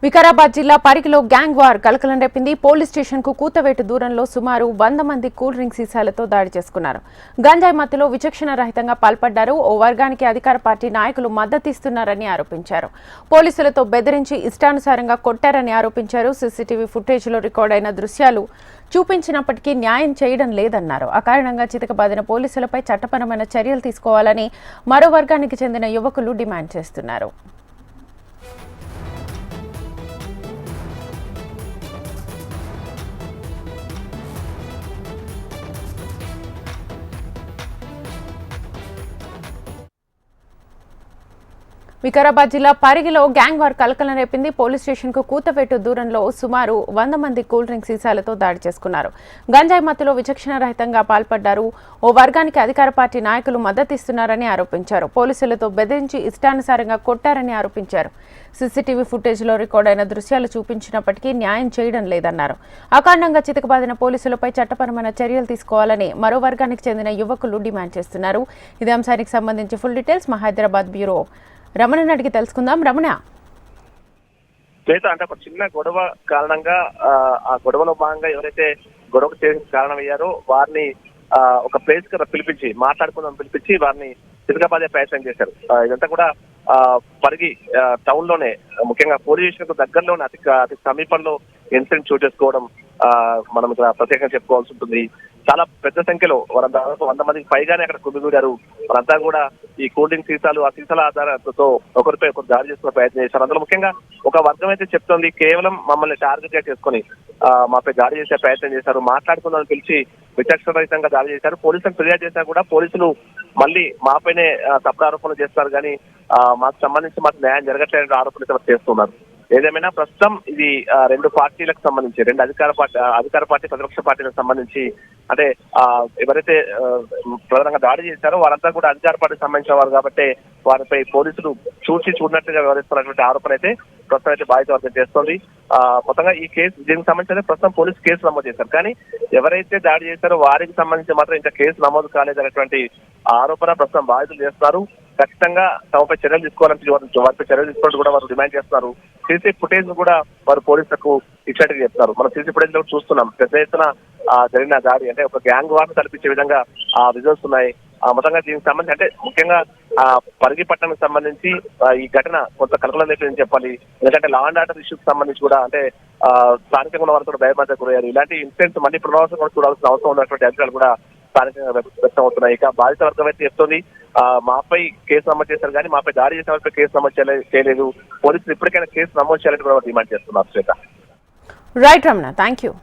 వికారాబాద్ జిల్లా పరిగిలో gang war కలకలం రేపింది. పోలీస్ స్టేషన్ కు కూతవేటు దూరంలో సుమారు 100 మంది కూల్ డ్రింక్ సీసాలతో దాడి చేసుకున్నారు. గంజాయి మత్తులో విచక్షణ రహితంగా పాల్పడ్డారు. ఓ వర్గానికి అధికార పార్టీ నాయకులు మద్దతిస్తున్నారని ఆరోపించారు. పోలీసులతో బెదిరించి ఇష్టానుసారంగా కొట్టారని ఆరోపించారు. సీసీటీవీ ఫుటేజ్లో రికార్డైన దృశ్యాలు చూపించినప్పటికీ న్యాయం చేయడం లేదన్నారు. అకారణంగా చితకబాదిన పోలీసులపై చట్టపరమైన చర్యలు తీసుకోవాలని మరో వర్గానికి చెందిన యువకులు డిమాండ్ చేస్తున్నారు. వికారాబాద్ జిల్లా పరిగిలో గ్యాంగ్ వార్ కలకలం రేపింది. పోలీస్ స్టేషన్ కు కూతవేటు దూరంలో సుమారు 100 మంది కూల్ డ్రింక్ సీసాలతో దాడి చేసుకున్నారు. గంజాయి మత్తులో విచక్షణ రహితంగా పాల్పడ్డారు. ఓ వర్గానికి అధికార పార్టీ నాయకులు మద్దతిస్తున్నారని ఆరోపించారు. పోలీసులతో బెదిరించి ఇష్టానుసారంగా కొట్టారని ఆరోపించారు. సీసీటీవీ ఫుటేజ్లో రికార్డైన దృశ్యాలు చూపించినప్పటికీ న్యాయం చేయడం లేదన్నారు. అకారణంగా చితకబాదిన పోలీసులపై చట్టపరమైన చర్యలు తీసుకోవాలని మరో వర్గానికి చెందిన యువకులు డిమాండ్ చేస్తున్నారు. ఇదే అంశానికి సంబంధించి ఫుల్ డీటెయిల్స్ మా హైదరాబాద్ బ్యూరో రమణని అడిగి తెలుసుకుందాం. రమణ, అంటే ఒక చిన్న గొడవ కారణంగా ఆ గొడవలో భాగంగా ఎవరైతే గొడవకు చేసిన కారణమయ్యారో వారిని ఒక ప్లేస్ కి పిలిపించి పిలిపించి వారిని చితకబాదే ప్రయత్నం చేశారు. ఇదంతా కూడా పరిగి టౌన్ లోనే, ముఖ్యంగా పోలీస్ స్టేషన్ కు దగ్గరలోనే అతి సమీపంలో ఇన్సిడెంట్ చోటు చేసుకోవడం మనం ఇక్కడ ప్రత్యేకంగా చెప్పుకోవాల్సి ఉంటుంది. చాలా పెద్ద సంఖ్యలో వారంతా 100 మందికి పైగానే అక్కడ కుమిగూడారు. వారంతా కూడా ఈ కూల్ డ్రింక్ సీసాలు, ఆ సీసాల ఆధారంతో ఒకరిపై ఒకరు దాడి చేసుకునే ప్రయత్నం చేశారు. అందులో ముఖ్యంగా ఒక వర్గం అయితే చెప్తోంది, కేవలం మమ్మల్ని టార్గెట్ గా చేసుకుని మాపై దాడి చేసే ప్రయత్నం చేశారు. మాట్లాడుకుందామని పిలిచి విచక్షణ రహితంగా దాడి చేశారు. పోలీసులకు ఫిర్యాదు చేసినా కూడా పోలీసులు మళ్ళీ మాపైనే తప్పుడు ఆరోపణలు చేస్తారు, కానీ మాకు న్యాయం జరగట్లేదని ఆరోపణలు చేస్తున్నారు. ఏదేమైనా ప్రస్తుతం ఇది రెండు పార్టీలకు సంబంధించి, రెండు అధికార పార్టీ ప్రతిపక్ష పార్టీలకు సంబంధించి, అంటే ఎవరైతే ప్రధానంగా దాడి చేశారో వారంతా కూడా అధికార పార్టీకి సంబంధించిన వారు కాబట్టి వారిపై పోలీసులు చూడనట్టుగా వ్యవహరిస్తున్నటువంటి ఆరోపణ అయితే ప్రస్తుతం అయితే బాధిత వర్గం చేస్తోంది. మొత్తంగా ఈ కేసు దీనికి సంబంధించి ప్రస్తుతం పోలీసు కేసు నమోదు చేశారు, కానీ ఎవరైతే దాడి చేశారో వారికి సంబంధించి మాత్రం ఇంకా కేసు నమోదు కాలేదనేటువంటి ఆరోపణ ప్రస్తుతం బాధితులు చేస్తున్నారు. ఖచ్చితంగా తమపై చర్యలు తీసుకోవాలని వారిపై చర్యలు తీసుకోవాలని కూడా వారు డిమాండ్ చేస్తున్నారు. సీసీ ఫుటేజ్ ను కూడా వారు పోలీసులకు ఇచ్చినట్టుగా చెప్తున్నారు. మనం సీసీ ఫుటేజ్ లో చూస్తున్నాం, పెద్ద ఎత్తున జరిగిన దాడి, అంటే ఒక గ్యాంగ్ వార్ కల్పించే విధంగా ఆ విజువల్స్ ఉన్నాయి. మొత్తంగా దీనికి సంబంధించి, అంటే ముఖ్యంగా పరిగి పట్టణానికి సంబంధించి ఈ ఘటన కొంత కలకలం లేదని చెప్పాలి. ఎందుకంటే లా అండ్ ఆర్డర్ ఇష్యూకి సంబంధించి కూడా, అంటే స్థానికంగా ఉన్న వారు కూడా భయభ్రాంతికి గురయ్యారు. ఇలాంటి ఇన్సిడెంట్స్ మళ్ళీ పునరావృతం కూడా చూడాల్సిన అవసరం ఉన్నటువంటి అధికారులు కూడా స్థానికంగా వ్యక్తం అవుతున్నాయి. ఇక బాధిత వర్గం అయితే చెప్తోంది, మాపై కేసు నమోదు చేశారు, కానీ మాపై దాడి చేసిన వారిపై కేసు నమోదు చేయలేదు. పోలీసులు ఇప్పటికైనా కేసు నమోదు చేయాలని కూడా డిమాండ్ చేస్తున్నారు. Right Ramana, thank you.